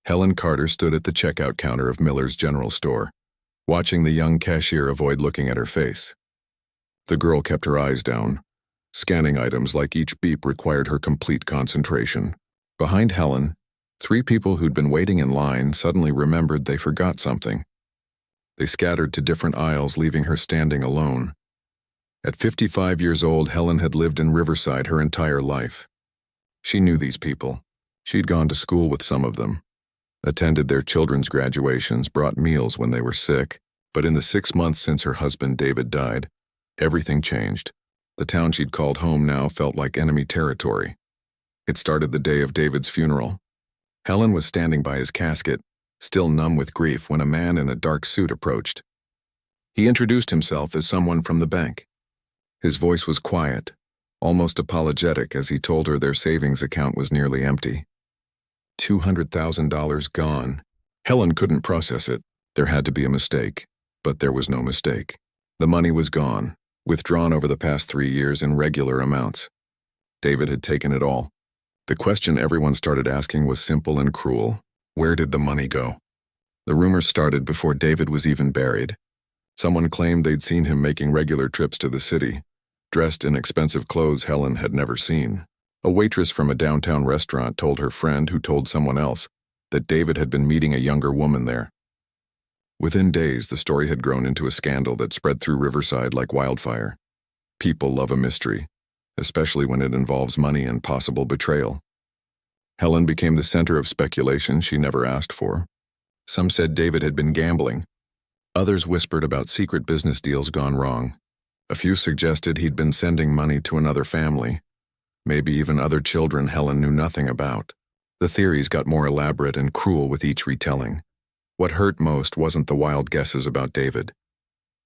Helen Carter stood at the checkout counter of Miller's General Store, watching the young cashier avoid looking at her face. The girl kept her eyes down, scanning items like each beep required her complete concentration. Behind Helen, 3 people who'd been waiting in line suddenly remembered they forgot something. They scattered to different aisles, leaving her standing alone. At 55 years old, Helen had lived in Riverside her entire life. She knew these people. She'd gone to school with some of them, attended their children's graduations, brought meals when they were sick, but in the 6 months since her husband David died, everything changed. The town she'd called home now felt like enemy territory. It started the day of David's funeral. Helen was standing by his casket, still numb with grief, when a man in a dark suit approached. He introduced himself as someone from the bank. His voice was quiet, almost apologetic, as he told her their savings account was nearly empty. $200,000 gone. Helen couldn't process it. There had to be a mistake, but there was no mistake. The money was gone, withdrawn over the past 3 years in regular amounts. David had taken it all. The question everyone started asking was simple and cruel. Where did the money go? The rumors started before David was even buried. Someone claimed they'd seen him making regular trips to the city, dressed in expensive clothes Helen had never seen. A waitress from a downtown restaurant told her friend, who told someone else, that David had been meeting a younger woman there. Within days, the story had grown into a scandal that spread through Riverside like wildfire. People love a mystery, especially when it involves money and possible betrayal. Helen became the center of speculation she never asked for. Some said David had been gambling. Others whispered about secret business deals gone wrong. A few suggested he'd been sending money to another family, maybe even other children Helen knew nothing about. The theories got more elaborate and cruel with each retelling. What hurt most wasn't the wild guesses about David.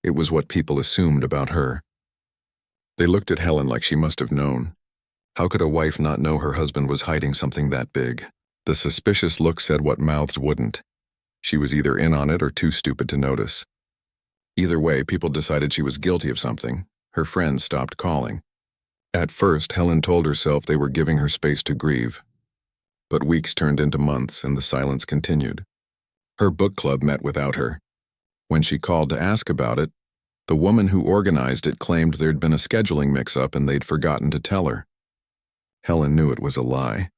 It was what people assumed about her. They looked at Helen like she must have known. How could a wife not know her husband was hiding something that big? The suspicious look said what mouths wouldn't. She was either in on it or too stupid to notice. Either way, people decided she was guilty of something. Her friends stopped calling. At first, Helen told herself they were giving her space to grieve. But weeks turned into months, and the silence continued. Her book club met without her. When she called to ask about it, the woman who organized it claimed there'd been a scheduling mix-up and they'd forgotten to tell her. Helen knew it was a lie.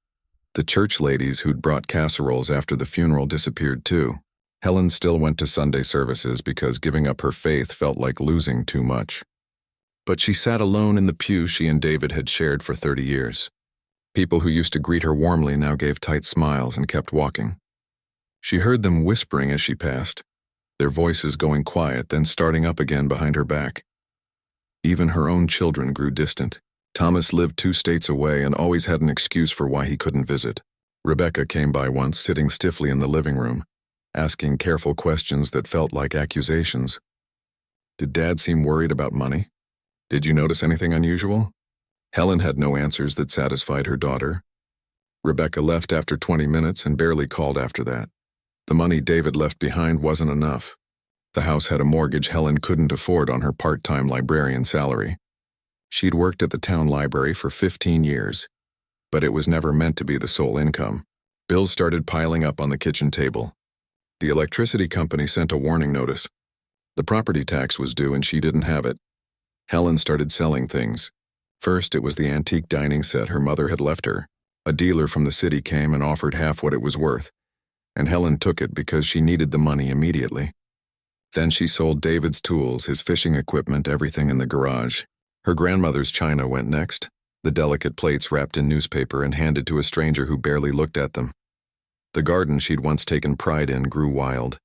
The church ladies who'd brought casseroles after the funeral disappeared too. Helen still went to Sunday services because giving up her faith felt like losing too much. But she sat alone in the pew she and David had shared for 30 years. People who used to greet her warmly now gave tight smiles and kept walking. She heard them whispering as she passed, their voices going quiet, then starting up again behind her back. Even her own children grew distant. Thomas lived 2 states away and always had an excuse for why he couldn't visit. Rebecca came by once, sitting stiffly in the living room, asking careful questions that felt like accusations. Did Dad seem worried about money? Did you notice anything unusual? Helen had no answers that satisfied her daughter. Rebecca left after 20 minutes and barely called after that. The money David left behind wasn't enough. The house had a mortgage Helen couldn't afford on her part-time librarian salary. She'd worked at the town library for 15 years, but it was never meant to be the sole income. Bills started piling up on the kitchen table. The electricity company sent a warning notice. The property tax was due and she didn't have it. Helen started selling things. First, it was the antique dining set her mother had left her. A dealer from the city came and offered half what it was worth, and Helen took it because she needed the money immediately. Then she sold David's tools, his fishing equipment, everything in the garage. Her grandmother's china went next, the delicate plates wrapped in newspaper and handed to a stranger who barely looked at them. The garden she'd once taken pride in grew wild.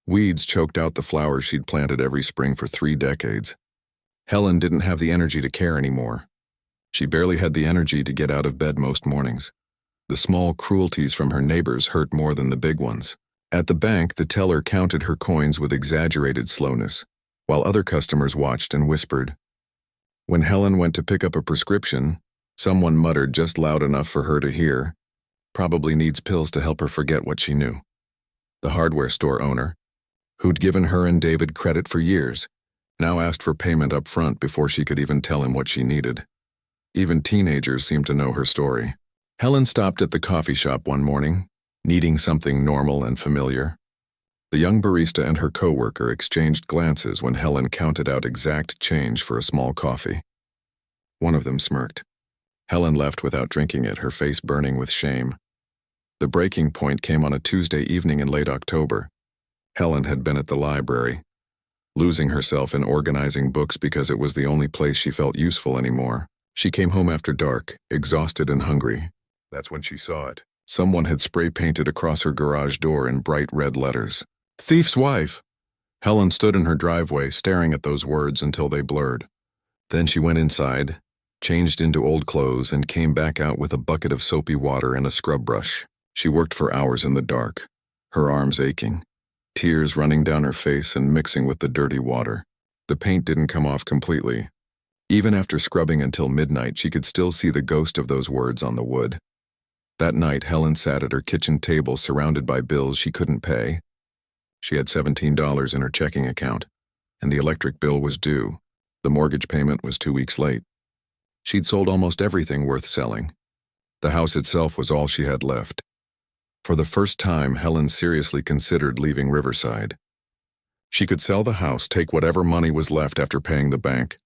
Weeds choked out the flowers she'd planted every spring for 3 decades. Helen didn't have the energy to care anymore. She barely had the energy to get out of bed most mornings. The small cruelties from her neighbors hurt more than the big ones. At the bank, the teller counted her coins with exaggerated slowness, while other customers watched and whispered. When Helen went to pick up a prescription, someone muttered just loud enough for her to hear, "Probably needs pills to help her forget what she knew." The hardware store owner, who'd given her and David credit for years, now asked for payment up front before she could even tell him what she needed. Even teenagers seemed to know her story. Helen stopped at the coffee shop one morning, needing something normal and familiar. The young barista and her coworker exchanged glances when Helen counted out exact change for a small coffee. One of them smirked. Helen left without drinking it, her face burning with shame. The breaking point came on a Tuesday evening in late October. Helen had been at the library, losing herself in organizing books because it was the only place she felt useful anymore. She came home after dark, exhausted and hungry. That's when she saw it. Someone had spray-painted across her garage door in bright red letters. "Thief's wife!" Helen stood in her driveway, staring at those words until they blurred. Then she went inside, changed into old clothes, and came back out with a bucket of soapy water and a scrub brush. She worked for hours in the dark, her arms aching, tears running down her face and mixing with the dirty water. The paint didn't come off completely. Even after scrubbing until midnight, she could still see the ghost of those words on the wood. That night, Helen sat at her kitchen table surrounded by bills she couldn't pay. She had $17 in her checking account, and the electric bill was due. The mortgage payment was 2 weeks late. She'd sold almost everything worth selling. The house itself was all she had left. For the first time, Helen seriously considered leaving Riverside. She could sell the house, take whatever money was left after paying the bank,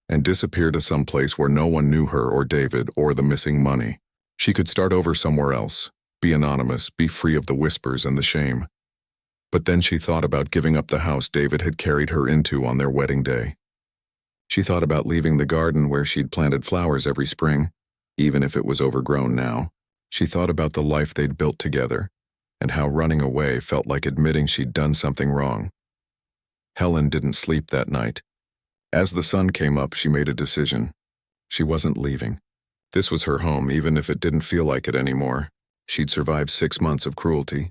and disappear to some place where no one knew her or David or the missing money. She could start over somewhere else, be anonymous, be free of the whispers and the shame. But then she thought about giving up the house David had carried her into on their wedding day. She thought about leaving the garden where she'd planted flowers every spring, even if it was overgrown now. She thought about the life they'd built together, and how running away felt like admitting she'd done something wrong. Helen didn't sleep that night. As the sun came up, she made a decision. She wasn't leaving. This was her home, even if it didn't feel like it anymore. She'd survived 6 months of cruelty.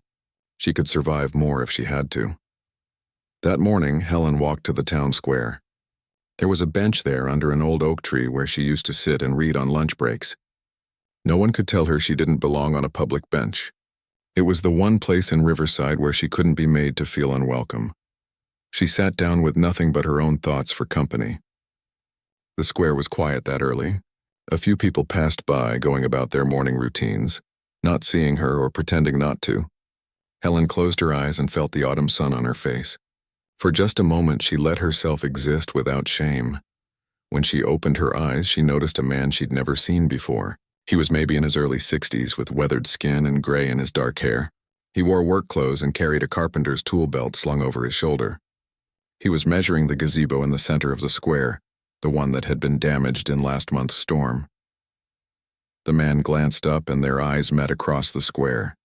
She could survive more if she had to. That morning, Helen walked to the town square. There was a bench there under an old oak tree where she used to sit and read on lunch breaks. No one could tell her she didn't belong on a public bench. It was the one place in Riverside where she couldn't be made to feel unwelcome. She sat down with nothing but her own thoughts for company. The square was quiet that early. A few people passed by, going about their morning routines, not seeing her or pretending not to. Helen closed her eyes and felt the autumn sun on her face. For just a moment, she let herself exist without shame. When she opened her eyes, she noticed a man she'd never seen before. He was maybe in his early 60s with weathered skin and gray in his dark hair. He wore work clothes and carried a carpenter's tool belt slung over his shoulder. He was measuring the gazebo in the center of the square, the one that had been damaged in last month's storm. The man glanced up and their eyes met across the square.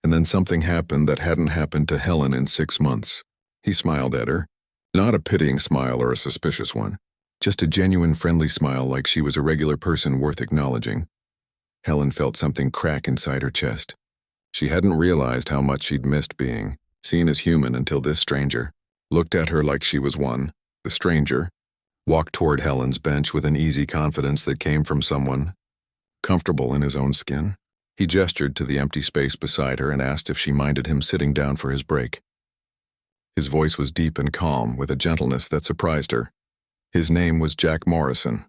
And then something happened that hadn't happened to Helen in 6 months. He smiled at her. Not a pitying smile or a suspicious one. Just a genuine friendly smile, like she was a regular person worth acknowledging. Helen felt something crack inside her chest. She hadn't realized how much she'd missed being seen as human until this stranger looked at her like she was one. The stranger walked toward Helen's bench with an easy confidence that came from someone comfortable in his own skin. He gestured to the empty space beside her and asked if she minded him sitting down for his break. His voice was deep and calm, with a gentleness that surprised her. His name was Jack Morrison.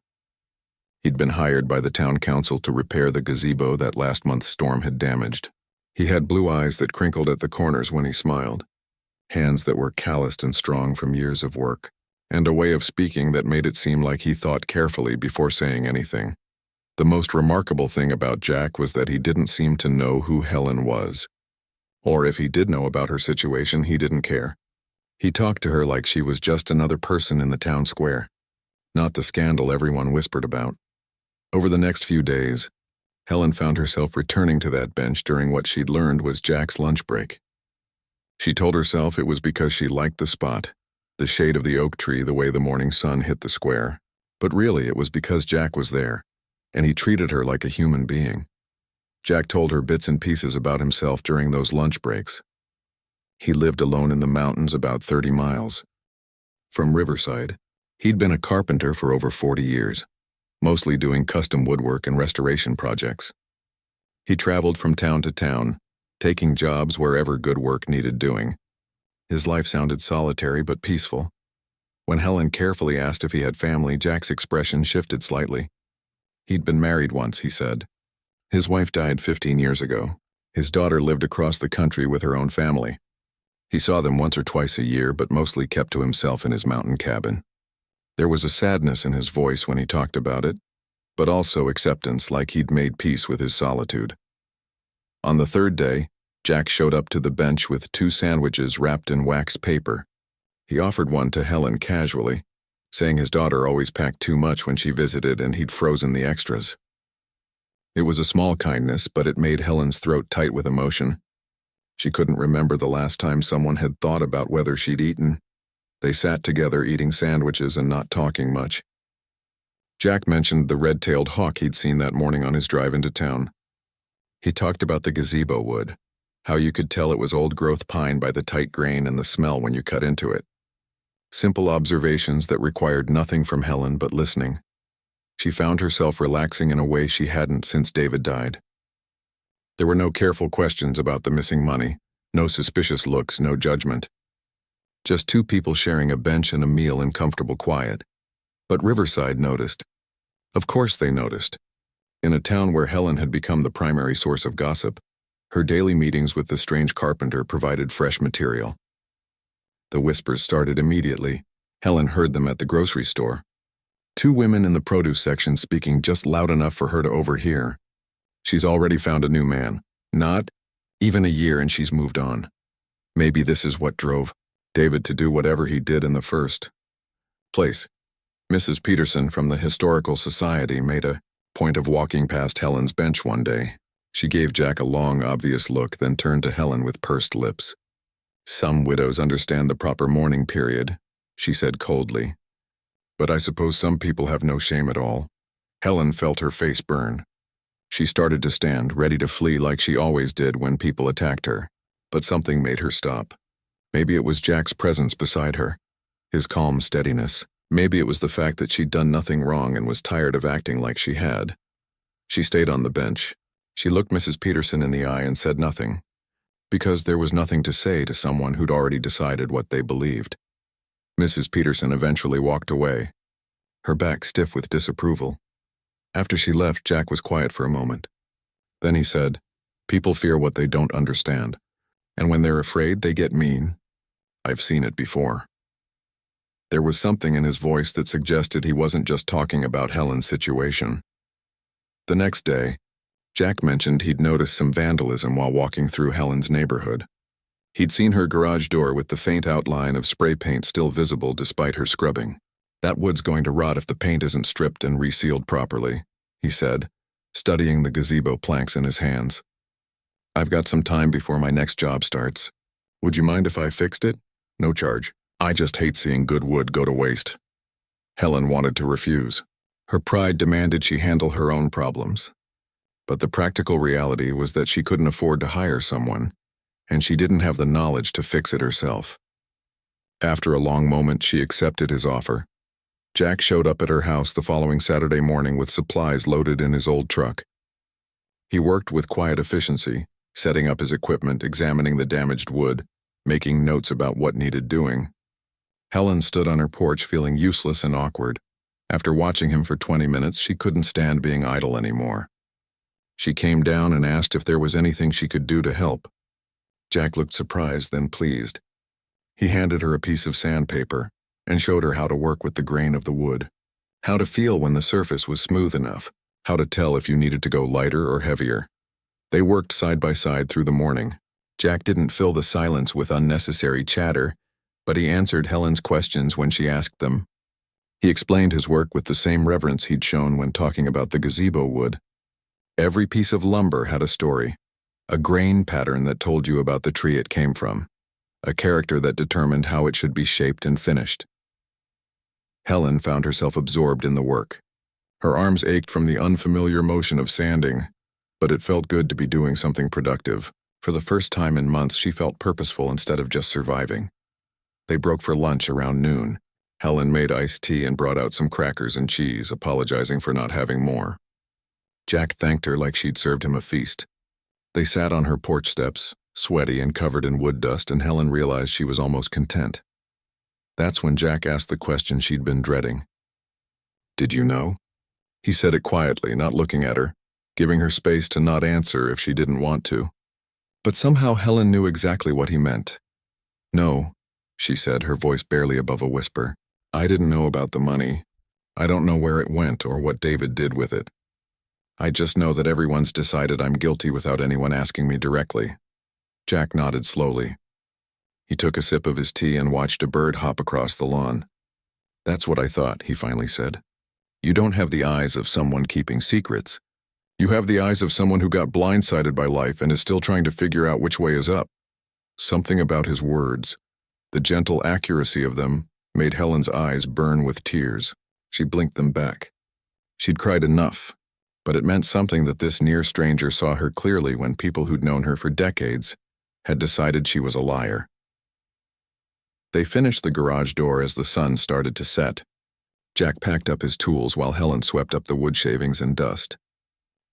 He'd been hired by the town council to repair the gazebo that last month's storm had damaged. He had blue eyes that crinkled at the corners when he smiled, hands that were calloused and strong from years of work, and a way of speaking that made it seem like he thought carefully before saying anything. The most remarkable thing about Jack was that he didn't seem to know who Helen was. Or if he did know about her situation, he didn't care. He talked to her like she was just another person in the town square, not the scandal everyone whispered about. Over the next few days, Helen found herself returning to that bench during what she'd learned was Jack's lunch break. She told herself it was because she liked the spot, the shade of the oak tree, the way the morning sun hit the square. But really, it was because Jack was there, and he treated her like a human being. Jack told her bits and pieces about himself during those lunch breaks. He lived alone in the mountains about 30 miles from Riverside. He'd been a carpenter for over 40 years, mostly doing custom woodwork and restoration projects. He traveled from town to town, taking jobs wherever good work needed doing. His life sounded solitary but peaceful. When Helen carefully asked if he had family, Jack's expression shifted slightly. He'd been married once, he said. His wife died 15 years ago. His daughter lived across the country with her own family. He saw them once or twice a year, but mostly kept to himself in his mountain cabin. There was a sadness in his voice when he talked about it, but also acceptance, like he'd made peace with his solitude. On the third day, Jack showed up to the bench with 2 sandwiches wrapped in wax paper. He offered one to Helen casually, saying his daughter always packed too much when she visited and he'd frozen the extras. It was a small kindness, but it made Helen's throat tight with emotion. She couldn't remember the last time someone had thought about whether she'd eaten. They sat together eating sandwiches and not talking much. Jack mentioned the red-tailed hawk he'd seen that morning on his drive into town. He talked about the gazebo wood, how you could tell it was old-growth pine by the tight grain and the smell when you cut into it. Simple observations that required nothing from Helen but listening. She found herself relaxing in a way she hadn't since David died. There were no careful questions about the missing money, no suspicious looks, no judgment. Just 2 people sharing a bench and a meal in comfortable quiet. But Riverside noticed. Of course they noticed. In a town where Helen had become the primary source of gossip, her daily meetings with the strange carpenter provided fresh material. The whispers started immediately. Helen heard them at the grocery store. 2 women in the produce section speaking just loud enough for her to overhear. She's already found a new man. Not even a year and she's moved on. Maybe this is what drove David to do whatever he did in the first place. Mrs. Peterson from the Historical Society made a point of walking past Helen's bench one day. She gave Jack a long, obvious look, then turned to Helen with pursed lips. "Some widows understand the proper mourning period," she said coldly. "But I suppose some people have no shame at all." Helen felt her face burn. She started to stand, ready to flee like she always did when people attacked her, but something made her stop. Maybe it was Jack's presence beside her, his calm steadiness. Maybe it was the fact that she'd done nothing wrong and was tired of acting like she had. She stayed on the bench. She looked Mrs. Peterson in the eye and said nothing, because there was nothing to say to someone who'd already decided what they believed. Mrs. Peterson eventually walked away, her back stiff with disapproval. After she left, Jack was quiet for a moment. Then he said, "People fear what they don't understand, and when they're afraid, they get mean. I've seen it before." There was something in his voice that suggested he wasn't just talking about Helen's situation. The next day, Jack mentioned he'd noticed some vandalism while walking through Helen's neighborhood. He'd seen her garage door with the faint outline of spray paint still visible despite her scrubbing. "That wood's going to rot if the paint isn't stripped and resealed properly," he said, studying the gazebo planks in his hands. "I've got some time before my next job starts. Would you mind if I fixed it? No charge. I just hate seeing good wood go to waste." Helen wanted to refuse. Her pride demanded she handle her own problems. But the practical reality was that she couldn't afford to hire someone, and she didn't have the knowledge to fix it herself. After a long moment, she accepted his offer. Jack showed up at her house the following Saturday morning with supplies loaded in his old truck. He worked with quiet efficiency, setting up his equipment, examining the damaged wood, making notes about what needed doing. Helen stood on her porch feeling useless and awkward. After watching him for 20 minutes, she couldn't stand being idle anymore. She came down and asked if there was anything she could do to help. Jack looked surprised, then pleased. He handed her a piece of sandpaper and showed her how to work with the grain of the wood, how to feel when the surface was smooth enough, how to tell if you needed to go lighter or heavier. They worked side by side through the morning. Jack didn't fill the silence with unnecessary chatter, but he answered Helen's questions when she asked them. He explained his work with the same reverence he'd shown when talking about the gazebo wood. Every piece of lumber had a story, a grain pattern that told you about the tree it came from, a character that determined how it should be shaped and finished. Helen found herself absorbed in the work. Her arms ached from the unfamiliar motion of sanding, but it felt good to be doing something productive. For the first time in months, she felt purposeful instead of just surviving. They broke for lunch around noon. Helen made iced tea and brought out some crackers and cheese, apologizing for not having more. Jack thanked her like she'd served him a feast. They sat on her porch steps, sweaty and covered in wood dust, and Helen realized she was almost content. That's when Jack asked the question she'd been dreading. "Did you know?" He said it quietly, not looking at her, giving her space to not answer if she didn't want to. But somehow Helen knew exactly what he meant. "No," she said, her voice barely above a whisper. "I didn't know about the money. I don't know where it went or what David did with it. I just know that everyone's decided I'm guilty without anyone asking me directly." Jack nodded slowly. He took a sip of his tea and watched a bird hop across the lawn. "That's what I thought," he finally said. "You don't have the eyes of someone keeping secrets. You have the eyes of someone who got blindsided by life and is still trying to figure out which way is up." Something about his words, the gentle accuracy of them, made Helen's eyes burn with tears. She blinked them back. She'd cried enough, but it meant something that this near stranger saw her clearly when people who'd known her for decades had decided she was a liar. They finished the garage door as the sun started to set. Jack packed up his tools while Helen swept up the wood shavings and dust.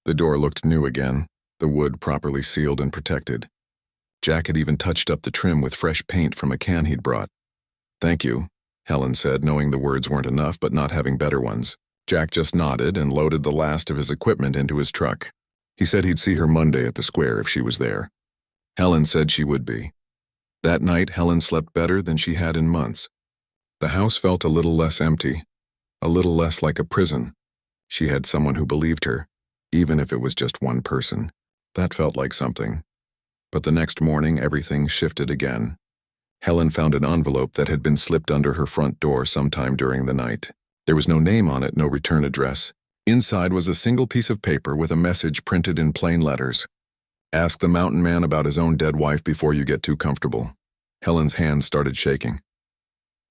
The door looked new again, the wood properly sealed and protected. Jack had even touched up the trim with fresh paint from a can he'd brought. "Thank you," Helen said, knowing the words weren't enough but not having better ones. Jack just nodded and loaded the last of his equipment into his truck. He said he'd see her Monday at the square if she was there. Helen said she would be. That night, Helen slept better than she had in months. The house felt a little less empty, a little less like a prison. She had someone who believed her, even if it was just one person. That felt like something. But the next morning, everything shifted again. Helen found an envelope that had been slipped under her front door sometime during the night. There was no name on it, no return address. Inside was a single piece of paper with a message printed in plain letters. "Ask the mountain man about his own dead wife before you get too comfortable." Helen's hands started shaking.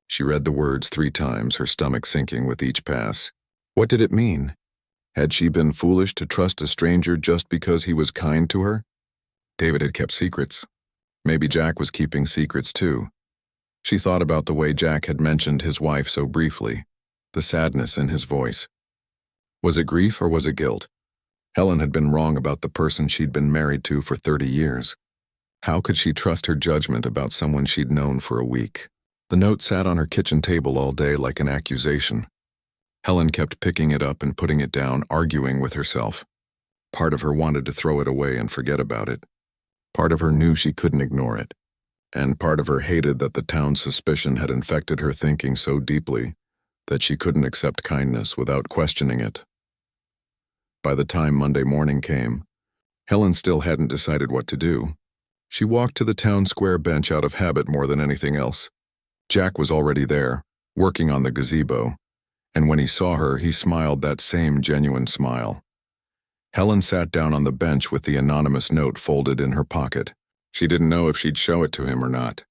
She read the words 3 times, her stomach sinking with each pass. What did it mean? Had she been foolish to trust a stranger just because he was kind to her? David had kept secrets. Maybe Jack was keeping secrets too. She thought about the way Jack had mentioned his wife so briefly, the sadness in his voice. Was it grief or was it guilt? Helen had been wrong about the person she'd been married to for 30 years. How could she trust her judgment about someone she'd known for a week? The note sat on her kitchen table all day like an accusation. Helen kept picking it up and putting it down, arguing with herself. Part of her wanted to throw it away and forget about it. Part of her knew she couldn't ignore it. And part of her hated that the town's suspicion had infected her thinking so deeply that she couldn't accept kindness without questioning it. By the time Monday morning came, Helen still hadn't decided what to do. She walked to the town square bench out of habit more than anything else. Jack was already there, working on the gazebo, and when he saw her, he smiled that same genuine smile. Helen sat down on the bench with the anonymous note folded in her pocket. She didn't know if she'd show it to him or not.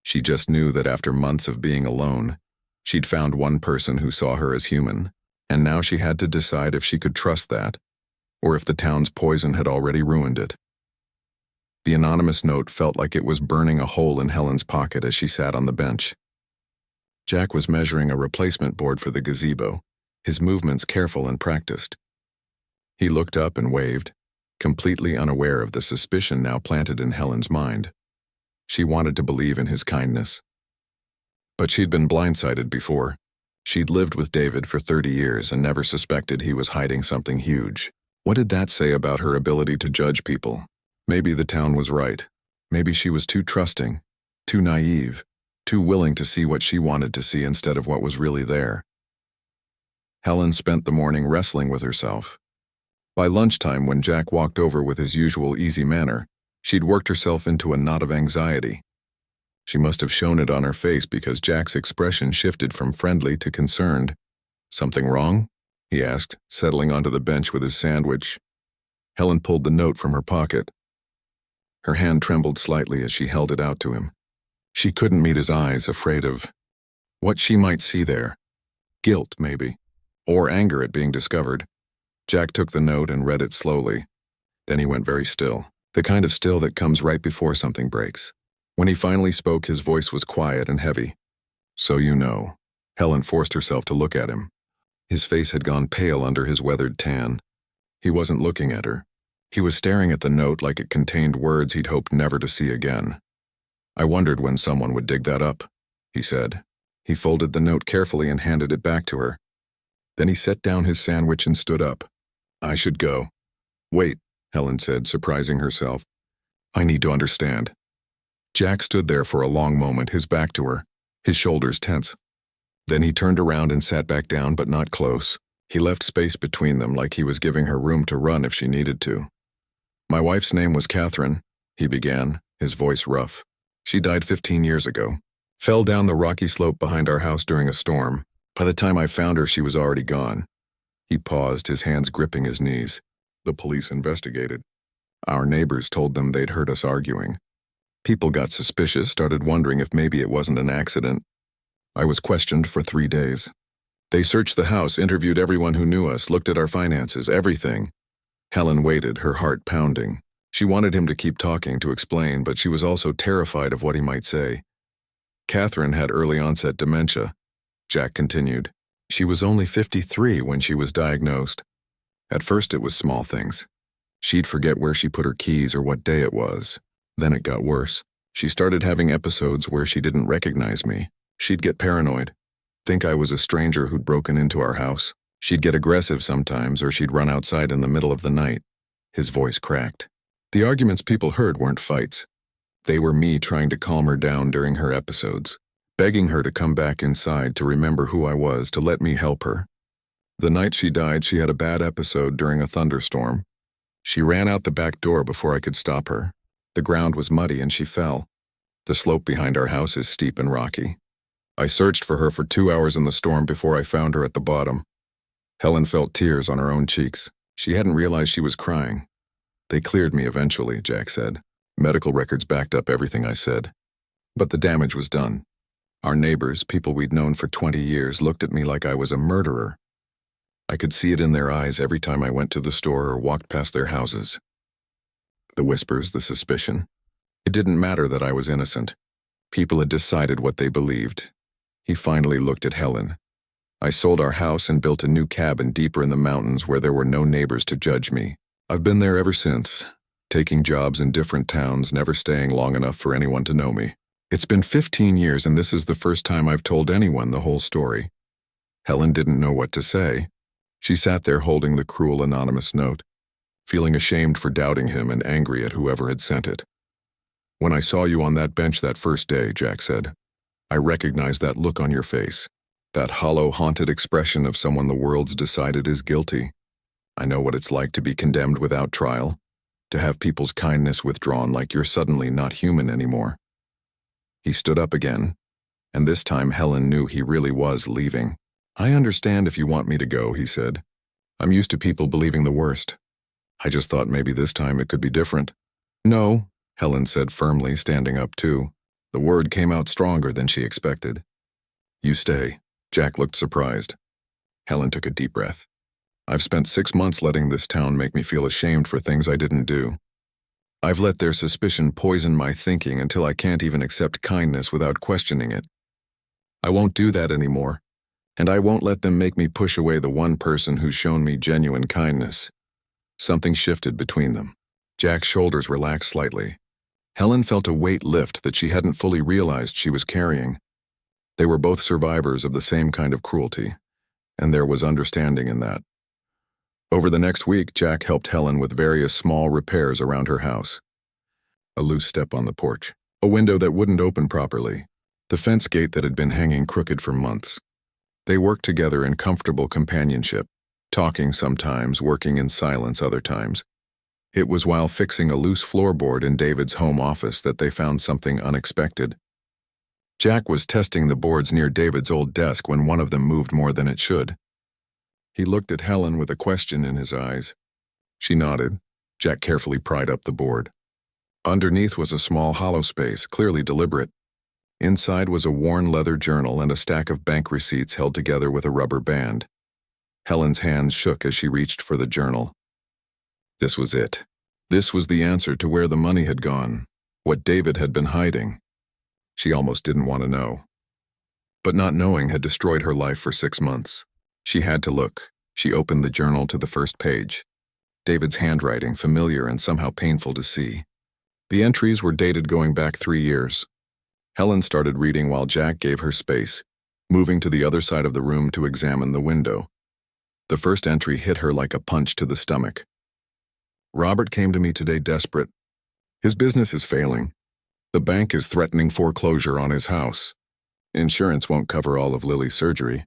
She just knew that after months of being alone, she'd found one person who saw her as human, and now she had to decide if she could trust that, or if the town's poison had already ruined it. The anonymous note felt like it was burning a hole in Helen's pocket as she sat on the bench. Jack was measuring a replacement board for the gazebo, his movements careful and practiced. He looked up and waved, completely unaware of the suspicion now planted in Helen's mind. She wanted to believe in his kindness. But she'd been blindsided before. She'd lived with David for 30 years and never suspected he was hiding something huge. What did that say about her ability to judge people? Maybe the town was right. Maybe she was too trusting, too naive, too willing to see what she wanted to see instead of what was really there. Helen spent the morning wrestling with herself. By lunchtime, when Jack walked over with his usual easy manner, she'd worked herself into a knot of anxiety. She must have shown it on her face because Jack's expression shifted from friendly to concerned. "Something wrong?" he asked, settling onto the bench with his sandwich. Helen pulled the note from her pocket. Her hand trembled slightly as she held it out to him. She couldn't meet his eyes, afraid of what she might see there. Guilt, maybe, or anger at being discovered. Jack took the note and read it slowly. Then he went very still, the kind of still that comes right before something breaks. When he finally spoke, his voice was quiet and heavy. "So you know." Helen forced herself to look at him. His face had gone pale under his weathered tan. He wasn't looking at her. He was staring at the note like it contained words he'd hoped never to see again. "I wondered when someone would dig that up," he said. He folded the note carefully and handed it back to her. Then he set down his sandwich and stood up. "I should go." "Wait," Helen said, surprising herself. I need to understand. Jack stood there for a long moment, his back to her, his shoulders tense. Then he turned around and sat back down, but not close. He left space between them, like he was giving her room to run if she needed to. My wife's name was Catherine, he began, his voice rough. She died 15 years ago. Fell down the rocky slope behind our house during a storm. By the time I found her, she was already gone. He paused, his hands gripping his knees. The police investigated. Our neighbors told them they'd heard us arguing. People got suspicious, started wondering if maybe it wasn't an accident. I was questioned for 3 days. They searched the house, interviewed everyone who knew us, looked at our finances, everything. Helen waited, her heart pounding. She wanted him to keep talking, to explain, but she was also terrified of what he might say. Catherine had early-onset dementia. Jack continued. She was only 53 when she was diagnosed. At first it was small things. She'd forget where she put her keys or what day it was. Then it got worse. She started having episodes where she didn't recognize me. She'd get paranoid, think I was a stranger who'd broken into our house. She'd get aggressive sometimes, or she'd run outside in the middle of the night. His voice cracked. The arguments people heard weren't fights. They were me trying to calm her down during her episodes, begging her to come back inside, to remember who I was, to let me help her. The night she died, she had a bad episode during a thunderstorm. She ran out the back door before I could stop her. The ground was muddy and she fell. The slope behind our house is steep and rocky. I searched for her for 2 hours in the storm before I found her at the bottom. Helen felt tears on her own cheeks. She hadn't realized she was crying. They cleared me eventually, Jack said. Medical records backed up everything I said. But the damage was done. Our neighbors, people we'd known for 20 years, looked at me like I was a murderer. I could see it in their eyes every time I went to the store or walked past their houses. The whispers, the suspicion. It didn't matter that I was innocent. People had decided what they believed. He finally looked at Helen. I sold our house and built a new cabin deeper in the mountains where there were no neighbors to judge me. I've been there ever since, taking jobs in different towns, never staying long enough for anyone to know me. It's been 15 years and this is the first time I've told anyone the whole story. Helen didn't know what to say. She sat there holding the cruel anonymous note, feeling ashamed for doubting him and angry at whoever had sent it. When I saw you on that bench that first day, Jack said, I recognized that look on your face, that hollow, haunted expression of someone the world's decided is guilty. I know what it's like to be condemned without trial, to have people's kindness withdrawn like you're suddenly not human anymore. He stood up again, and this time Helen knew he really was leaving. I understand if you want me to go, he said. I'm used to people believing the worst. I just thought maybe this time it could be different. No, Helen said firmly, standing up too. The word came out stronger than she expected. You stay. Jack looked surprised. Helen took a deep breath. I've spent 6 months letting this town make me feel ashamed for things I didn't do. I've let their suspicion poison my thinking until I can't even accept kindness without questioning it. I won't do that anymore, and I won't let them make me push away the one person who's shown me genuine kindness. Something shifted between them. Jack's shoulders relaxed slightly. Helen felt a weight lift that she hadn't fully realized she was carrying. They were both survivors of the same kind of cruelty, and there was understanding in that. Over the next week, Jack helped Helen with various small repairs around her house. A loose step on the porch, a window that wouldn't open properly, the fence gate that had been hanging crooked for months. They worked together in comfortable companionship, talking sometimes, working in silence other times. It was while fixing a loose floorboard in David's home office that they found something unexpected. Jack was testing the boards near David's old desk when one of them moved more than it should. He looked at Helen with a question in his eyes. She nodded. Jack carefully pried up the board. Underneath was a small hollow space, clearly deliberate. Inside was a worn leather journal and a stack of bank receipts held together with a rubber band. Helen's hands shook as she reached for the journal. This was it. This was the answer to where the money had gone, what David had been hiding. She almost didn't want to know. But not knowing had destroyed her life for 6 months. She had to look. She opened the journal to the first page. David's handwriting, familiar and somehow painful to see. The entries were dated going back 3 years. Helen started reading while Jack gave her space, moving to the other side of the room to examine the window. The first entry hit her like a punch to the stomach. Robert came to me today desperate. His business is failing. The bank is threatening foreclosure on his house. Insurance won't cover all of Lily's surgery.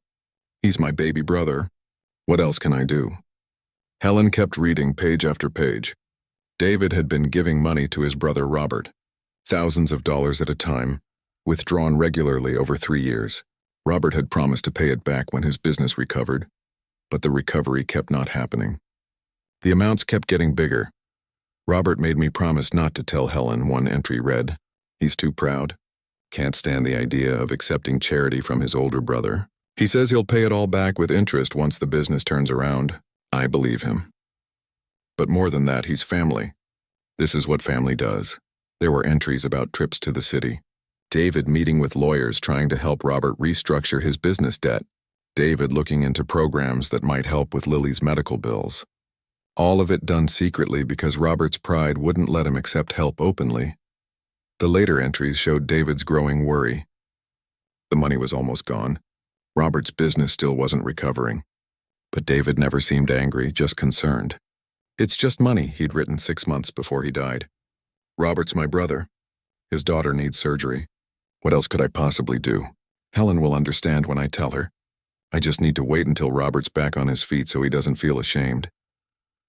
He's my baby brother. What else can I do? Helen kept reading page after page. David had been giving money to his brother Robert, thousands of dollars at a time, withdrawn regularly over 3 years. Robert had promised to pay it back when his business recovered, but the recovery kept not happening. The amounts kept getting bigger. Robert made me promise not to tell Helen, one entry read. He's too proud. Can't stand the idea of accepting charity from his older brother. He says he'll pay it all back with interest once the business turns around. I believe him. But more than that, he's family. This is what family does. There were entries about trips to the city. David meeting with lawyers trying to help Robert restructure his business debt. David looking into programs that might help with Lily's medical bills. All of it done secretly because Robert's pride wouldn't let him accept help openly. The later entries showed David's growing worry. The money was almost gone. Robert's business still wasn't recovering. But David never seemed angry, just concerned. It's just money, he'd written 6 months before he died. Robert's my brother. His daughter needs surgery. What else could I possibly do? Helen will understand when I tell her. I just need to wait until Robert's back on his feet so he doesn't feel ashamed.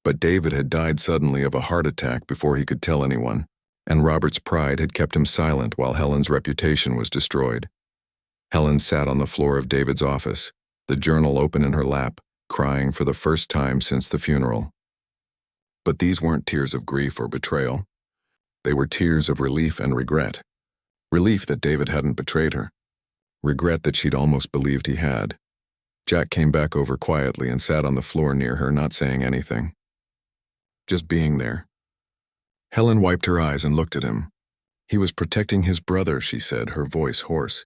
But David had died suddenly of a heart attack before he could tell anyone, and Robert's pride had kept him silent while Helen's reputation was destroyed. Helen sat on the floor of David's office, the journal open in her lap, crying for the first time since the funeral. But these weren't tears of grief or betrayal. They were tears of relief and regret. Relief that David hadn't betrayed her. Regret that she'd almost believed he had. Jack came back over quietly and sat on the floor near her, not saying anything. Just being there. Helen wiped her eyes and looked at him. He was protecting his brother, she said, her voice hoarse.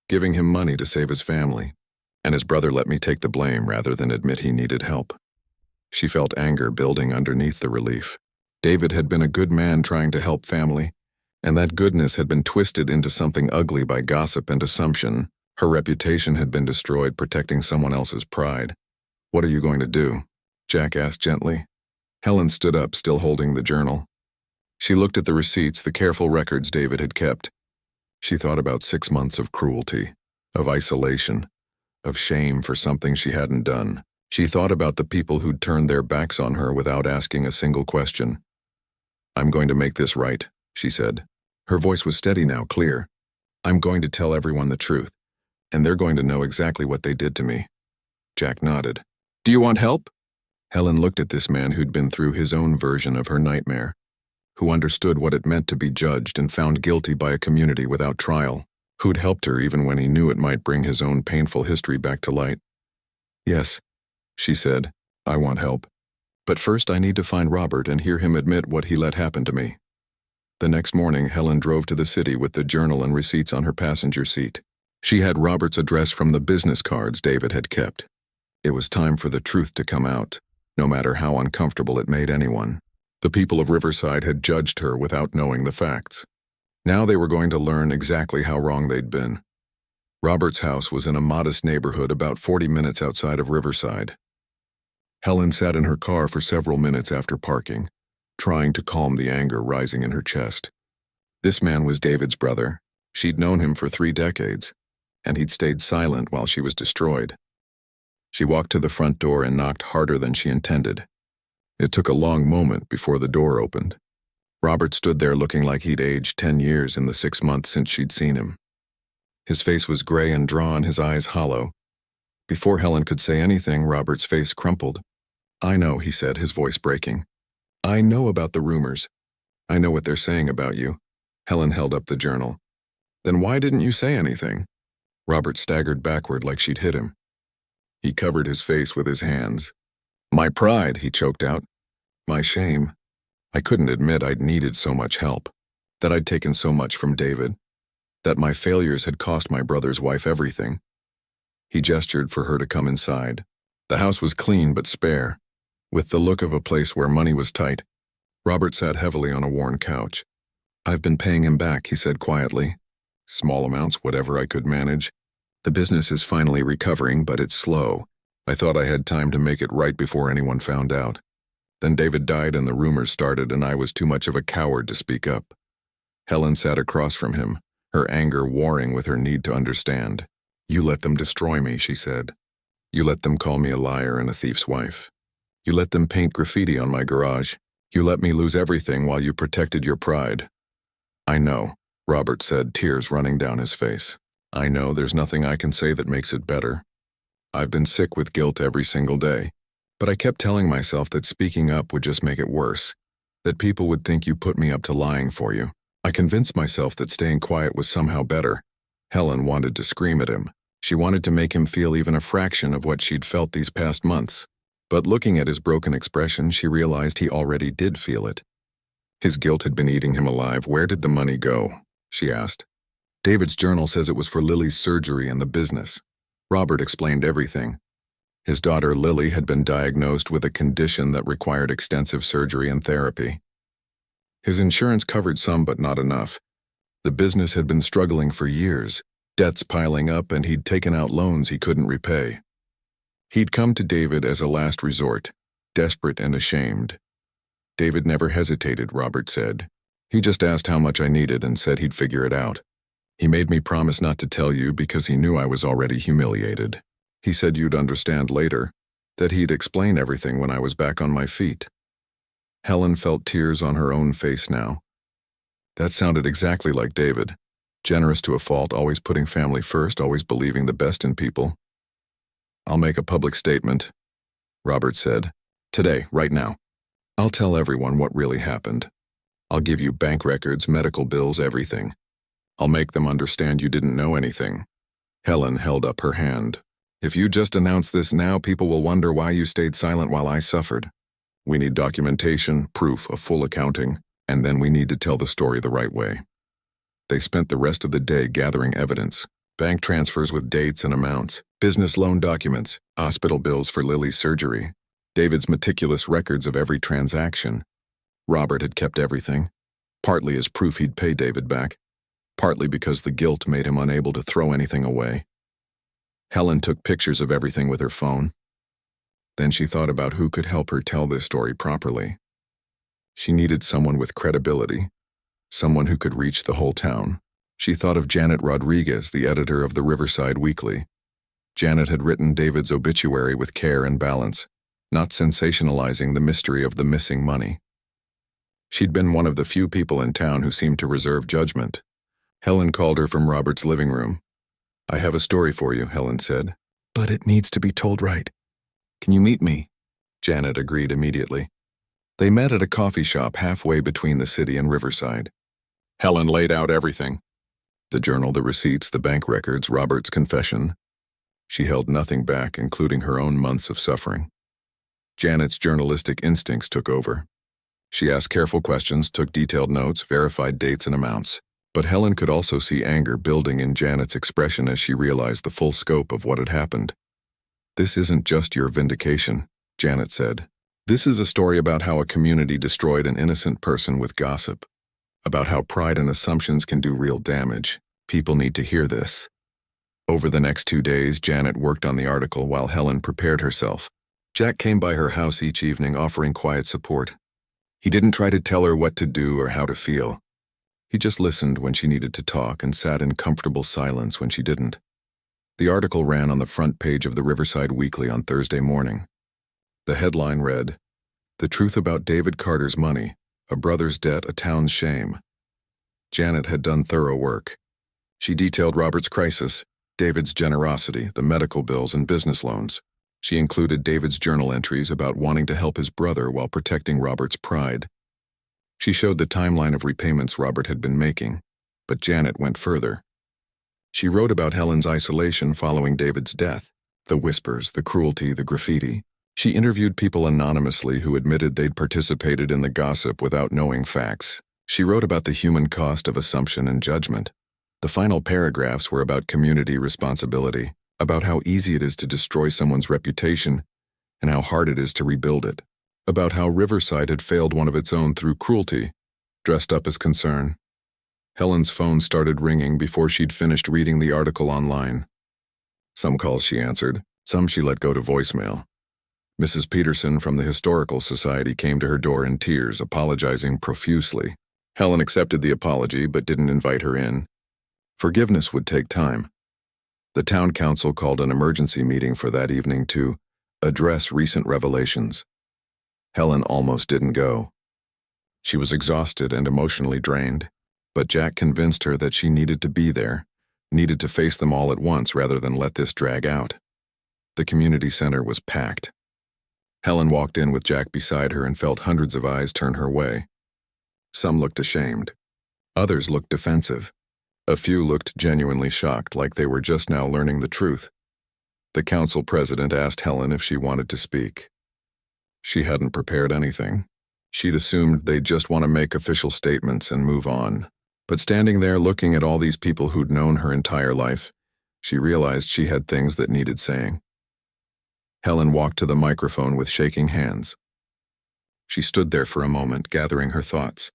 Giving him money to save his family. And his brother let me take the blame rather than admit he needed help. She felt anger building underneath the relief. David had been a good man trying to help family, and that goodness had been twisted into something ugly by gossip and assumption. Her reputation had been destroyed protecting someone else's pride. What are you going to do? Jack asked gently. Helen stood up, still holding the journal. She looked at the receipts, the careful records David had kept. She thought about 6 months of cruelty, of isolation, of shame for something she hadn't done. She thought about the people who'd turned their backs on her without asking a single question. I'm going to make this right, she said. Her voice was steady now, clear. I'm going to tell everyone the truth, and they're going to know exactly what they did to me. Jack nodded. Do you want help? Helen looked at this man who'd been through his own version of her nightmare, who understood what it meant to be judged and found guilty by a community without trial, who'd helped her even when he knew it might bring his own painful history back to light. Yes, she said, I want help. But first I need to find Robert and hear him admit what he let happen to me. The next morning, Helen drove to the city with the journal and receipts on her passenger seat. She had Robert's address from the business cards David had kept. It was time for the truth to come out, no matter how uncomfortable it made anyone. The people of Riverside had judged her without knowing the facts. Now they were going to learn exactly how wrong they'd been. Robert's house was in a modest neighborhood about 40 minutes outside of Riverside. Helen sat in her car for several minutes after parking, trying to calm the anger rising in her chest. This man was David's brother. She'd known him for 3 decades, and he'd stayed silent while she was destroyed. She walked to the front door and knocked harder than she intended. It took a long moment before the door opened. Robert stood there looking like he'd aged 10 years in the 6 months since she'd seen him. His face was gray and drawn, his eyes hollow. Before Helen could say anything, Robert's face crumpled. I know, he said, his voice breaking. I know about the rumors. I know what they're saying about you. Helen held up the journal. Then why didn't you say anything? Robert staggered backward like she'd hit him. He covered his face with his hands. My pride, he choked out. My shame. I couldn't admit I'd needed so much help, that I'd taken so much from David, that my failures had cost my brother's wife everything. He gestured for her to come inside. The house was clean but spare, with the look of a place where money was tight. Robert sat heavily on a worn couch. I've been paying him back, he said quietly. Small amounts, whatever I could manage. The business is finally recovering, but it's slow. I thought I had time to make it right before anyone found out. Then David died and the rumors started, and I was too much of a coward to speak up. Helen sat across from him, her anger warring with her need to understand. You let them destroy me, she said. You let them call me a liar and a thief's wife. You let them paint graffiti on my garage. You let me lose everything while you protected your pride. I know, Robert said, tears running down his face. I know there's nothing I can say that makes it better. I've been sick with guilt every single day, but I kept telling myself that speaking up would just make it worse, that people would think you put me up to lying for you. I convinced myself that staying quiet was somehow better. Helen wanted to scream at him. She wanted to make him feel even a fraction of what she'd felt these past months. But looking at his broken expression, she realized he already did feel it. His guilt had been eating him alive. Where did the money go? She asked. David's journal says it was for Lily's surgery and the business. Robert explained everything. His daughter Lily had been diagnosed with a condition that required extensive surgery and therapy. His insurance covered some, but not enough. The business had been struggling for years, debts piling up, and he'd taken out loans he couldn't repay. He'd come to David as a last resort, desperate and ashamed. David never hesitated, Robert said. He just asked how much I needed and said he'd figure it out. He made me promise not to tell you because he knew I was already humiliated. He said you'd understand later, that he'd explain everything when I was back on my feet. Helen felt tears on her own face now. That sounded exactly like David. Generous to a fault, always putting family first, always believing the best in people. I'll make a public statement, Robert said. Today, right now. I'll tell everyone what really happened. I'll give you bank records, medical bills, everything. I'll make them understand you didn't know anything. Helen held up her hand. If you just announce this now, people will wonder why you stayed silent while I suffered. We need documentation, proof, a full accounting, and then we need to tell the story the right way. They spent the rest of the day gathering evidence, bank transfers with dates and amounts, business loan documents, hospital bills for Lily's surgery, David's meticulous records of every transaction. Robert had kept everything, partly as proof he'd pay David back, partly because the guilt made him unable to throw anything away. Helen took pictures of everything with her phone. Then she thought about who could help her tell this story properly. She needed someone with credibility, someone who could reach the whole town. She thought of Janet Rodriguez, the editor of the Riverside Weekly. Janet had written David's obituary with care and balance, not sensationalizing the mystery of the missing money. She'd been one of the few people in town who seemed to reserve judgment. Helen called her from Robert's living room. I have a story for you, Helen said. But it needs to be told right. Can you meet me? Janet agreed immediately. They met at a coffee shop halfway between the city and Riverside. Helen laid out everything. The journal, the receipts, the bank records, Robert's confession. She held nothing back, including her own months of suffering. Janet's journalistic instincts took over. She asked careful questions, took detailed notes, verified dates and amounts. But Helen could also see anger building in Janet's expression as she realized the full scope of what had happened. This isn't just your vindication, Janet said. This is a story about how a community destroyed an innocent person with gossip, about how pride and assumptions can do real damage. People need to hear this. Over the next 2 days, Janet worked on the article while Helen prepared herself. Jack came by her house each evening offering quiet support. He didn't try to tell her what to do or how to feel. He just listened when she needed to talk and sat in comfortable silence when she didn't. The article ran on the front page of the Riverside Weekly on Thursday morning. The headline read, "The Truth About David Carter's Money, A Brother's Debt, a Town's Shame." Janet had done thorough work. She detailed Robert's crisis, David's generosity, the medical bills and business loans. She included David's journal entries about wanting to help his brother while protecting Robert's pride. She showed the timeline of repayments Robert had been making, but Janet went further. She wrote about Helen's isolation following David's death, the whispers, the cruelty, the graffiti. She interviewed people anonymously who admitted they'd participated in the gossip without knowing facts. She wrote about the human cost of assumption and judgment. The final paragraphs were about community responsibility, about how easy it is to destroy someone's reputation and how hard it is to rebuild it, about how Riverside had failed one of its own through cruelty, dressed up as concern. Helen's phone started ringing before she'd finished reading the article online. Some calls she answered, some she let go to voicemail. Mrs. Peterson from the Historical Society came to her door in tears, apologizing profusely. Helen accepted the apology but didn't invite her in. Forgiveness would take time. The town council called an emergency meeting for that evening to address recent revelations. Helen almost didn't go. She was exhausted and emotionally drained, but Jack convinced her that she needed to be there, needed to face them all at once rather than let this drag out. The community center was packed. Helen walked in with Jack beside her and felt hundreds of eyes turn her way. Some looked ashamed. Others looked defensive. A few looked genuinely shocked, like they were just now learning the truth. The council president asked Helen if she wanted to speak. She hadn't prepared anything. She'd assumed they'd just want to make official statements and move on. But standing there looking at all these people who'd known her entire life, she realized she had things that needed saying. Helen walked to the microphone with shaking hands. She stood there for a moment, gathering her thoughts.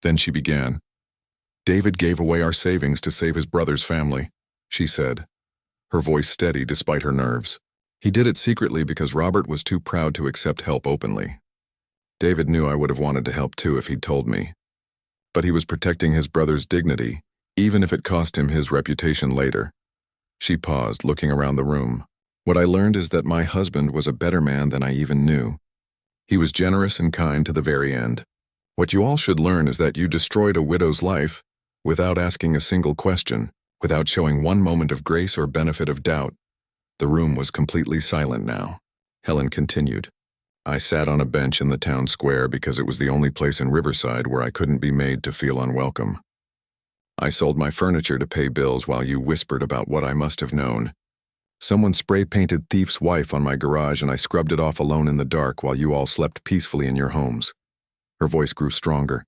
Then she began. "David gave away our savings to save his brother's family," she said, her voice steady despite her nerves. "He did it secretly because Robert was too proud to accept help openly. David knew I would have wanted to help too if he'd told me. But he was protecting his brother's dignity, even if it cost him his reputation later." She paused, looking around the room. "What I learned is that my husband was a better man than I even knew. He was generous and kind to the very end. What you all should learn is that you destroyed a widow's life without asking a single question, without showing one moment of grace or benefit of doubt." The room was completely silent now. Helen continued. "I sat on a bench in the town square because it was the only place in Riverside where I couldn't be made to feel unwelcome. I sold my furniture to pay bills while you whispered about what I must have known. Someone spray-painted thief's wife on my garage and I scrubbed it off alone in the dark while you all slept peacefully in your homes." Her voice grew stronger.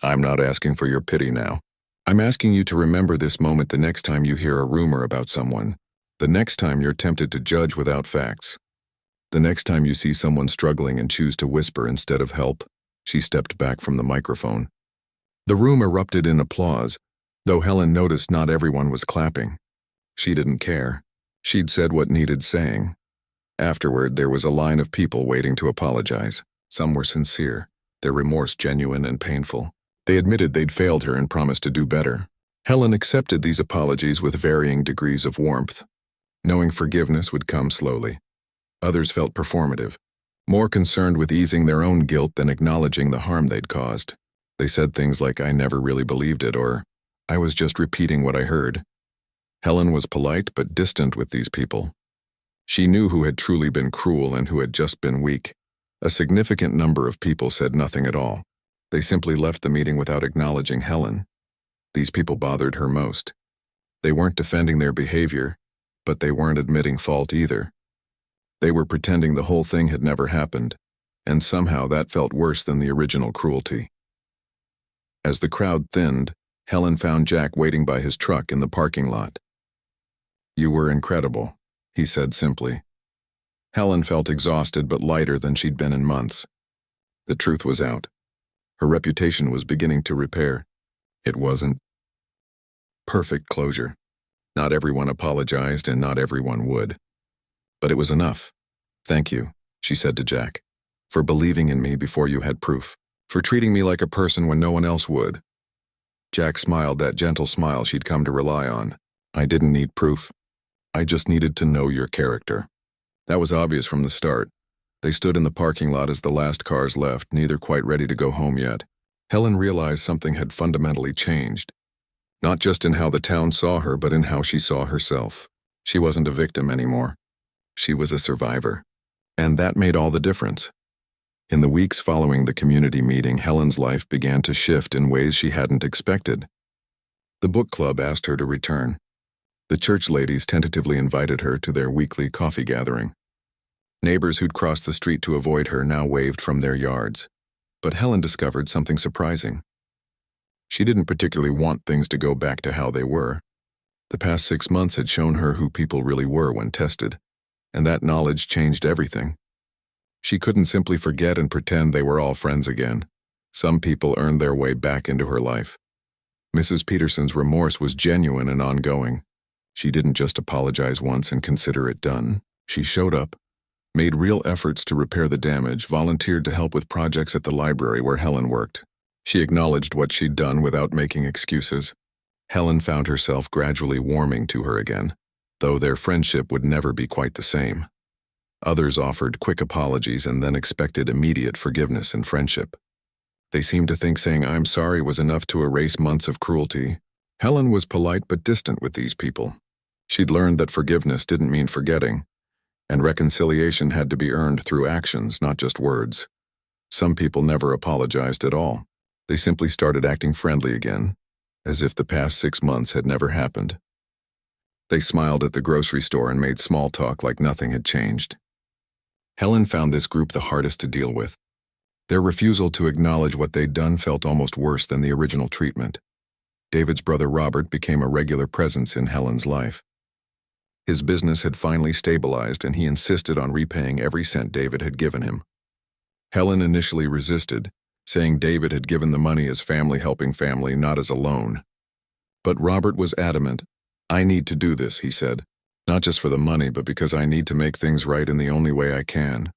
"I'm not asking for your pity now. I'm asking you to remember this moment the next time you hear a rumor about someone, the next time you're tempted to judge without facts, the next time you see someone struggling and choose to whisper instead of help." She stepped back from the microphone. The room erupted in applause, though Helen noticed not everyone was clapping. She didn't care. She'd said what needed saying. Afterward, there was a line of people waiting to apologize. Some were sincere, their remorse genuine and painful. They admitted they'd failed her and promised to do better. Helen accepted these apologies with varying degrees of warmth, knowing forgiveness would come slowly. Others felt performative, more concerned with easing their own guilt than acknowledging the harm they'd caused. They said things like, "I never really believed it," or "I was just repeating what I heard." Helen was polite but distant with these people. She knew who had truly been cruel and who had just been weak. A significant number of people said nothing at all. They simply left the meeting without acknowledging Helen. These people bothered her most. They weren't defending their behavior, but they weren't admitting fault either. They were pretending the whole thing had never happened, and somehow that felt worse than the original cruelty. As the crowd thinned, Helen found Jack waiting by his truck in the parking lot. "You were incredible," he said simply. Helen felt exhausted but lighter than she'd been in months. The truth was out. Her reputation was beginning to repair. It wasn't perfect closure. Not everyone apologized and not everyone would. But it was enough. "Thank you," she said to Jack, "for believing in me before you had proof, for treating me like a person when no one else would." Jack smiled that gentle smile she'd come to rely on. "I didn't need proof. I just needed to know your character." That was obvious from the start. They stood in the parking lot as the last cars left, neither quite ready to go home yet. Helen realized something had fundamentally changed. Not just in how the town saw her, but in how she saw herself. She wasn't a victim anymore. She was a survivor. And that made all the difference. In the weeks following the community meeting, Helen's life began to shift in ways she hadn't expected. The book club asked her to return. The church ladies tentatively invited her to their weekly coffee gathering. Neighbors who'd crossed the street to avoid her now waved from their yards. But Helen discovered something surprising. She didn't particularly want things to go back to how they were. The past 6 months had shown her who people really were when tested, and that knowledge changed everything. She couldn't simply forget and pretend they were all friends again. Some people earned their way back into her life. Mrs. Peterson's remorse was genuine and ongoing. She didn't just apologize once and consider it done. She showed up, made real efforts to repair the damage, volunteered to help with projects at the library where Helen worked. She acknowledged what she'd done without making excuses. Helen found herself gradually warming to her again, though their friendship would never be quite the same. Others offered quick apologies and then expected immediate forgiveness and friendship. They seemed to think saying "I'm sorry" was enough to erase months of cruelty. Helen was polite but distant with these people. She'd learned that forgiveness didn't mean forgetting, and reconciliation had to be earned through actions, not just words. Some people never apologized at all. They simply started acting friendly again, as if the past 6 months had never happened. They smiled at the grocery store and made small talk like nothing had changed. Helen found this group the hardest to deal with. Their refusal to acknowledge what they'd done felt almost worse than the original treatment. David's brother Robert became a regular presence in Helen's life. His business had finally stabilized and he insisted on repaying every cent David had given him. Helen initially resisted, saying David had given the money as family helping family, not as a loan. But Robert was adamant. "I need to do this," he said, "not just for the money, but because I need to make things right in the only way I can."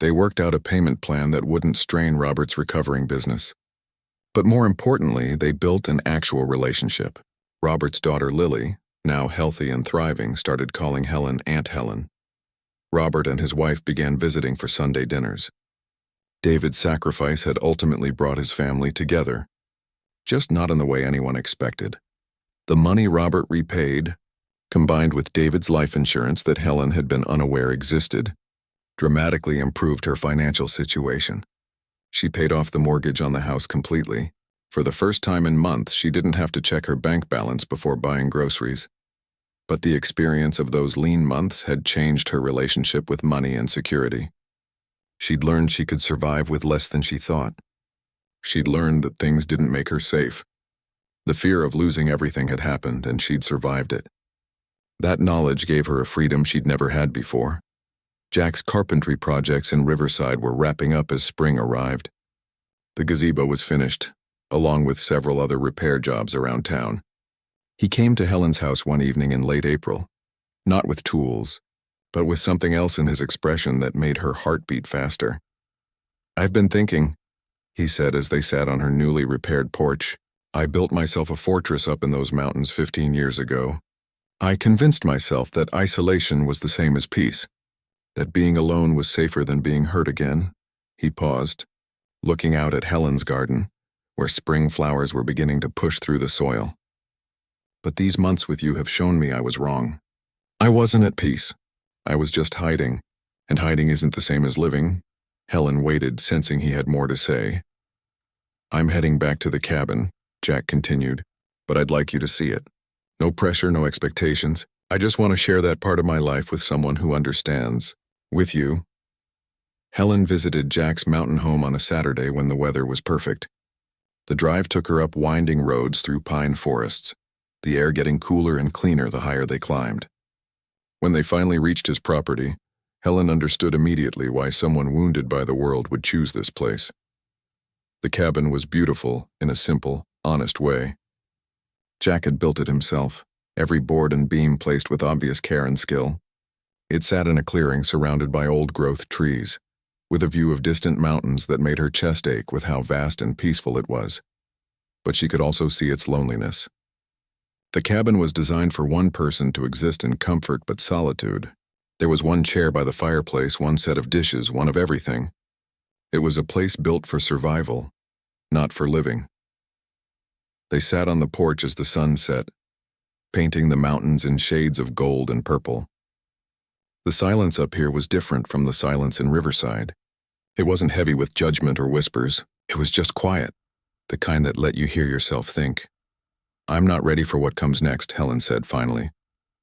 They worked out a payment plan that wouldn't strain Robert's recovering business. But more importantly, they built an actual relationship. Robert's daughter Lily, now healthy and thriving, started calling Helen Aunt Helen. Robert and his wife began visiting for Sunday dinners. David's sacrifice had ultimately brought his family together, just not in the way anyone expected. The money Robert repaid, combined with David's life insurance that Helen had been unaware existed, dramatically improved her financial situation. She paid off the mortgage on the house completely. For the first time in months, she didn't have to check her bank balance before buying groceries. But the experience of those lean months had changed her relationship with money and security. She'd learned she could survive with less than she thought. She'd learned that things didn't make her safe. The fear of losing everything had happened, and she'd survived it. That knowledge gave her a freedom she'd never had before. Jack's carpentry projects in Riverside were wrapping up as spring arrived. The gazebo was finished, along with several other repair jobs around town. He came to Helen's house one evening in late April, not with tools, but with something else in his expression that made her heart beat faster. "I've been thinking," he said as they sat on her newly repaired porch. "I built myself a fortress up in those mountains 15 years ago. I convinced myself that isolation was the same as peace, that being alone was safer than being hurt again." He paused, looking out at Helen's garden, where spring flowers were beginning to push through the soil. "But these months with you have shown me I was wrong. I wasn't at peace. I was just hiding, and hiding isn't the same as living." Helen waited, sensing he had more to say. "I'm heading back to the cabin," Jack continued, "but I'd like you to see it. No pressure, no expectations. I just want to share that part of my life with someone who understands. With you." Helen visited Jack's mountain home on a Saturday when the weather was perfect. The drive took her up winding roads through pine forests, the air getting cooler and cleaner the higher they climbed. When they finally reached his property, Helen understood immediately why someone wounded by the world would choose this place. The cabin was beautiful in a simple, honest way. Jack had built it himself, every board and beam placed with obvious care and skill. It sat in a clearing surrounded by old-growth trees, with a view of distant mountains that made her chest ache with how vast and peaceful it was. But she could also see its loneliness. The cabin was designed for one person to exist in comfort but solitude. There was one chair by the fireplace, one set of dishes, one of everything. It was a place built for survival, not for living. They sat on the porch as the sun set, painting the mountains in shades of gold and purple. The silence up here was different from the silence in Riverside. It wasn't heavy with judgment or whispers. It was just quiet, the kind that let you hear yourself think. "I'm not ready for what comes next," Helen said finally,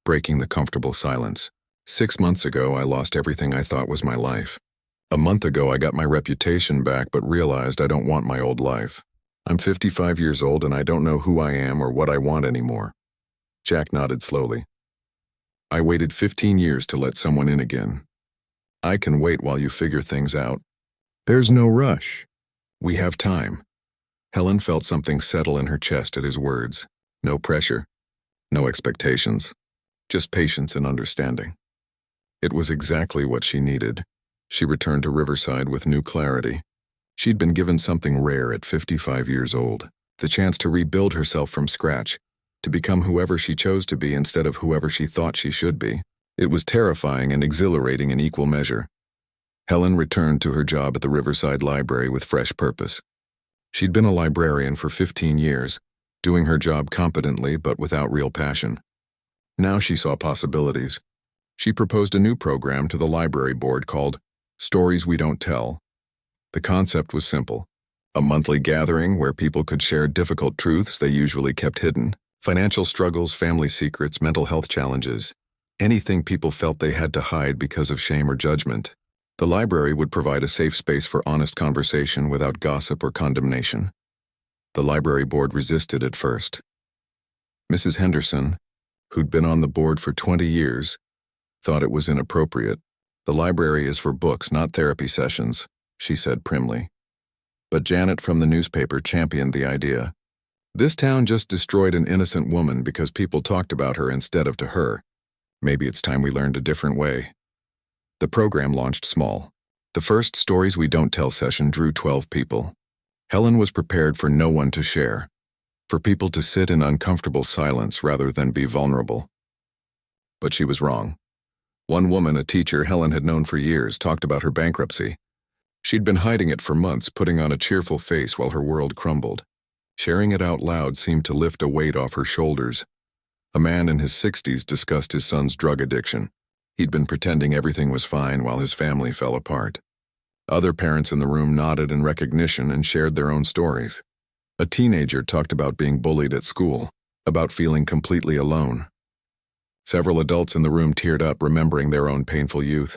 breaking the comfortable silence. 6 months ago, I lost everything I thought was my life. A month ago, I got my reputation back but realized I don't want my old life. I'm 55 years old and I don't know who I am or what I want anymore." Jack nodded slowly. "I waited 15 years to let someone in again. I can wait while you figure things out. There's no rush. We have time." Helen felt something settle in her chest at his words. No pressure, no expectations, just patience and understanding. It was exactly what she needed. She returned to Riverside with new clarity. She'd been given something rare at 55 years old, the chance to rebuild herself from scratch, to become whoever she chose to be instead of whoever she thought she should be. It was terrifying and exhilarating in equal measure. Helen returned to her job at the Riverside Library with fresh purpose. She'd been a librarian for 15 years, doing her job competently but without real passion. Now she saw possibilities. She proposed a new program to the library board called Stories We Don't Tell. The concept was simple: a monthly gathering where people could share difficult truths they usually kept hidden, financial struggles, family secrets, mental health challenges, anything people felt they had to hide because of shame or judgment. The library would provide a safe space for honest conversation without gossip or condemnation. The library board resisted at first. Mrs. Henderson, who'd been on the board for 20 years, thought it was inappropriate. "The library is for books, not therapy sessions," she said primly. But Janet from the newspaper championed the idea. "This town just destroyed an innocent woman because people talked about her instead of to her. Maybe it's time we learned a different way." The program launched small. The first Stories We Don't Tell session drew 12 people. Helen was prepared for no one to share, for people to sit in uncomfortable silence rather than be vulnerable. But she was wrong. One woman, a teacher Helen had known for years, talked about her bankruptcy. She'd been hiding it for months, putting on a cheerful face while her world crumbled. Sharing it out loud seemed to lift a weight off her shoulders. A man in his 60s discussed his son's drug addiction. He'd been pretending everything was fine while his family fell apart. Other parents in the room nodded in recognition and shared their own stories. A teenager talked about being bullied at school, about feeling completely alone. Several adults in the room teared up, remembering their own painful youth.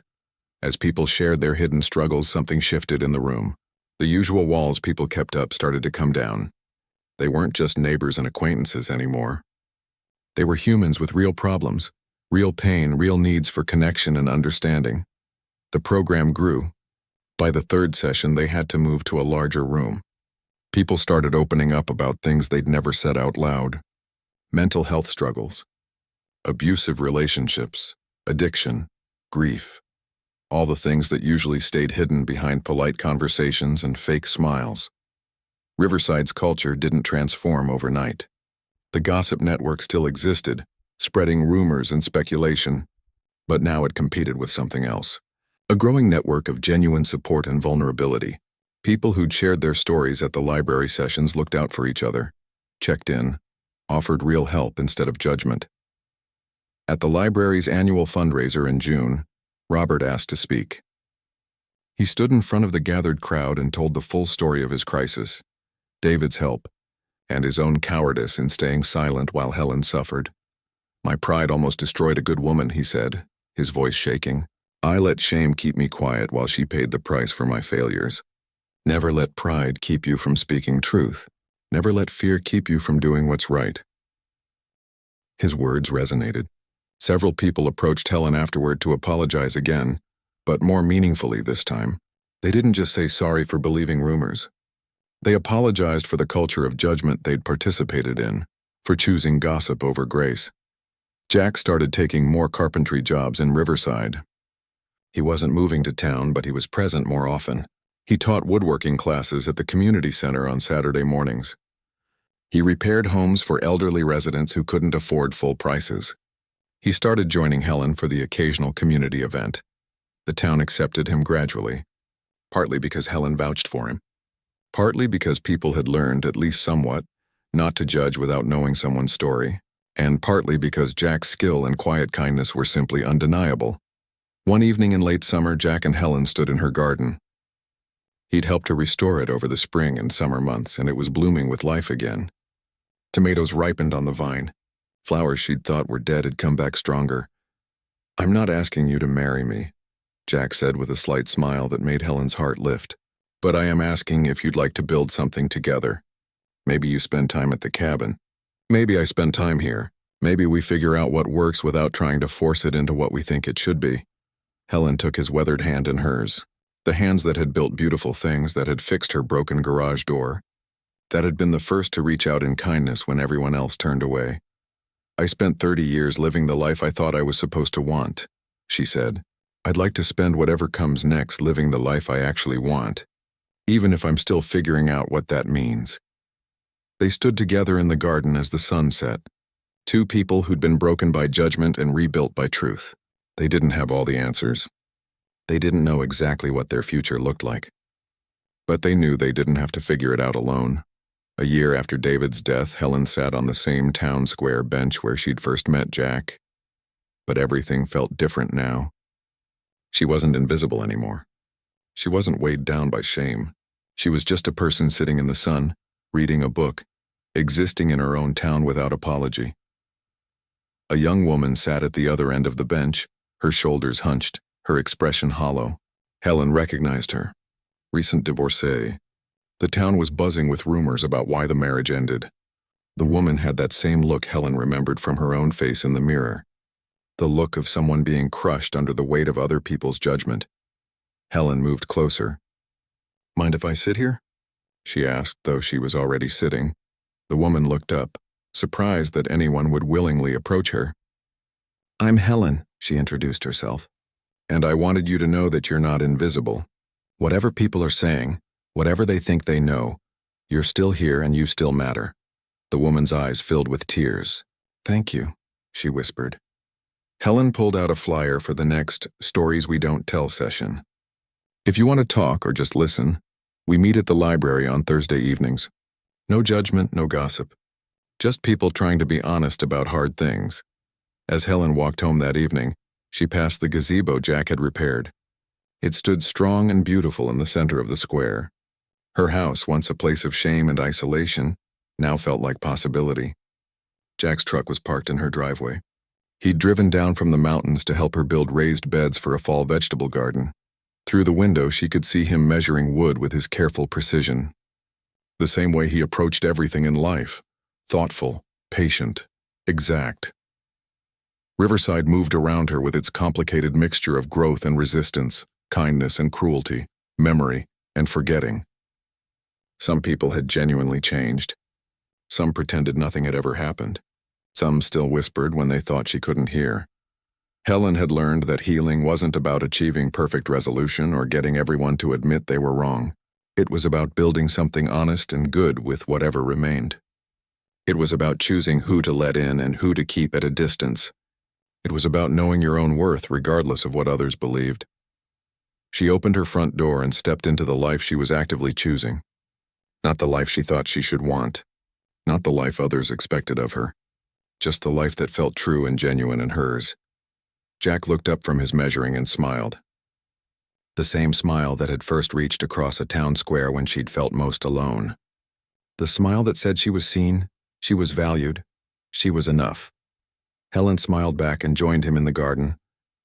As people shared their hidden struggles, something shifted in the room. The usual walls people kept up started to come down. They weren't just neighbors and acquaintances anymore. They were humans with real problems, real pain, real needs for connection and understanding. The program grew. By the third session, they had to move to a larger room. People started opening up about things they'd never said out loud. Mental health struggles, abusive relationships, addiction, grief. All the things that usually stayed hidden behind polite conversations and fake smiles. Riverside's culture didn't transform overnight. The gossip network still existed, spreading rumors and speculation, but now it competed with something else. A growing network of genuine support and vulnerability. People who'd shared their stories at the library sessions looked out for each other, checked in, offered real help instead of judgment. At the library's annual fundraiser in June, Robert asked to speak. He stood in front of the gathered crowd and told the full story of his crisis, David's help, and his own cowardice in staying silent while Helen suffered. "My pride almost destroyed a good woman," he said, his voice shaking. "I let shame keep me quiet while she paid the price for my failures. Never let pride keep you from speaking truth. Never let fear keep you from doing what's right." His words resonated. Several people approached Helen afterward to apologize again, but more meaningfully this time. They didn't just say sorry for believing rumors. They apologized for the culture of judgment they'd participated in, for choosing gossip over grace. Jack started taking more carpentry jobs in Riverside. He wasn't moving to town, but he was present more often. He taught woodworking classes at the community center on Saturday mornings. He repaired homes for elderly residents who couldn't afford full prices. He started joining Helen for the occasional community event. The town accepted him gradually, partly because Helen vouched for him, partly because people had learned, at least somewhat, not to judge without knowing someone's story, and partly because Jack's skill and quiet kindness were simply undeniable. One evening in late summer, Jack and Helen stood in her garden. He'd helped her restore it over the spring and summer months, and it was blooming with life again. Tomatoes ripened on the vine. Flowers she'd thought were dead had come back stronger. "I'm not asking you to marry me," Jack said with a slight smile that made Helen's heart lift. "But I am asking if you'd like to build something together. Maybe you spend time at the cabin. Maybe I spend time here. Maybe we figure out what works without trying to force it into what we think it should be." Helen took his weathered hand in hers, the hands that had built beautiful things, that had fixed her broken garage door, that had been the first to reach out in kindness when everyone else turned away. "I spent 30 years living the life I thought I was supposed to want," she said. I'd like to spend whatever comes next living the life I actually want, even if I'm still figuring out what that means. They stood together in the garden as the sun set. Two people who'd been broken by judgment and rebuilt by truth. They didn't have all the answers. They didn't know exactly what their future looked like. But they knew they didn't have to figure it out alone. A year after David's death, Helen sat on the same town square bench where she'd first met Jack. But everything felt different now. She wasn't invisible anymore. She wasn't weighed down by shame. She was just a person sitting in the sun, reading a book, existing in her own town without apology. A young woman sat at the other end of the bench, her shoulders hunched, her expression hollow. Helen recognized her. Recent divorcee. The town was buzzing with rumors about why the marriage ended. The woman had that same look Helen remembered from her own face in the mirror. The look of someone being crushed under the weight of other people's judgment. Helen moved closer. "Mind if I sit here?" she asked, though she was already sitting. The woman looked up, surprised that anyone would willingly approach her. "I'm Helen," she introduced herself. "And I wanted you to know that you're not invisible. Whatever people are saying, whatever they think they know, you're still here and you still matter." The woman's eyes filled with tears. "Thank you," she whispered. Helen pulled out a flyer for the next Stories We Don't Tell session. "If you want to talk or just listen, we meet at the library on Thursday evenings. No judgment, no gossip. Just people trying to be honest about hard things." As Helen walked home that evening, she passed the gazebo Jack had repaired. It stood strong and beautiful in the center of the square. Her house, once a place of shame and isolation, now felt like possibility. Jack's truck was parked in her driveway. He'd driven down from the mountains to help her build raised beds for a fall vegetable garden. Through the window, she could see him measuring wood with his careful precision. The same way he approached everything in life. Thoughtful, patient, exact. Riverside moved around her with its complicated mixture of growth and resistance, kindness and cruelty, memory and forgetting. Some people had genuinely changed. Some pretended nothing had ever happened. Some still whispered when they thought she couldn't hear. Helen had learned that healing wasn't about achieving perfect resolution or getting everyone to admit they were wrong. It was about building something honest and good with whatever remained. It was about choosing who to let in and who to keep at a distance. It was about knowing your own worth regardless of what others believed. She opened her front door and stepped into the life she was actively choosing. Not the life she thought she should want. Not the life others expected of her. Just the life that felt true and genuine in hers. Jack looked up from his measuring and smiled. The same smile that had first reached across a town square when she'd felt most alone. The smile that said she was seen, she was valued, she was enough. Helen smiled back and joined him in the garden,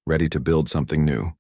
ready to build something new.